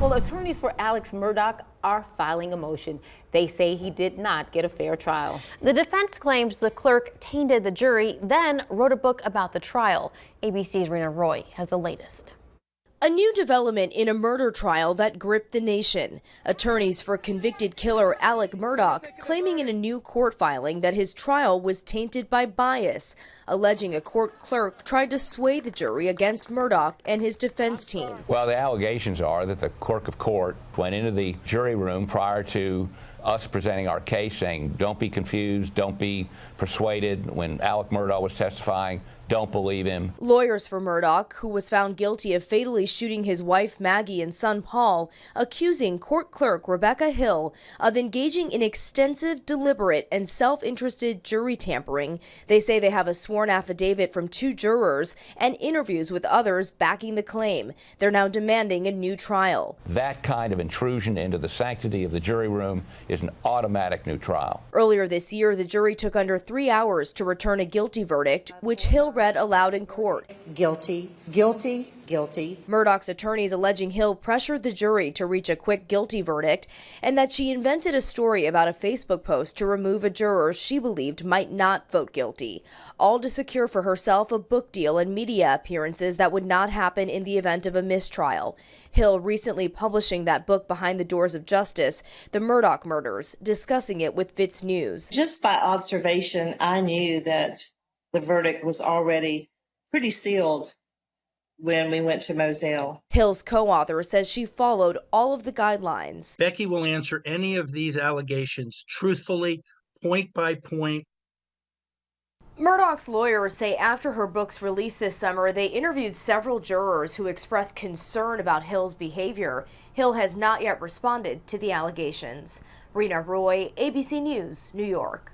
Well, attorneys for Alex Murdaugh are filing a motion. They say he did not get a fair trial. The defense claims the clerk tainted the jury, then wrote a book about the trial. ABC's Rena Roy has the latest. A new development in a murder trial that gripped the nation. Attorneys for convicted killer Alex Murdaugh claiming in a new court filing that his trial was tainted by bias, alleging a court clerk tried to sway the jury against Murdaugh and his defense team. Well, the allegations are that the clerk of court went into the jury room prior to us presenting our case, saying, don't be confused, don't be persuaded. When Alex Murdaugh was testifying, don't believe him. Lawyers for Murdaugh, who was found guilty of fatally shooting his wife Maggie and son Paul, accusing court clerk Rebecca Hill of engaging in extensive, deliberate, and self-interested jury tampering. They say they have a sworn affidavit from 2 jurors and interviews with others backing the claim. They're now demanding a new trial. That kind of intrusion into the sanctity of the jury room is an automatic new trial. Earlier this year, the jury took under 3 hours to return a guilty verdict, which Hill read aloud in court. Guilty, guilty, guilty. Murdaugh's attorneys alleging Hill pressured the jury to reach a quick guilty verdict and that she invented a story about a Facebook post to remove a juror she believed might not vote guilty, all to secure for herself a book deal and media appearances that would not happen in the event of a mistrial. Hill recently publishing that book, Behind the Doors of Justice, The Murdaugh Murders, discussing it with Fitz News. Just by observation, I knew that the verdict was already pretty sealed when we went to Moselle. Hill's co-author says she followed all of the guidelines. Becky will answer any of these allegations truthfully, point by point. Murdaugh's lawyers say after her book's release this summer, they interviewed several jurors who expressed concern about Hill's behavior. Hill has not yet responded to the allegations. Rena Roy, ABC News, New York.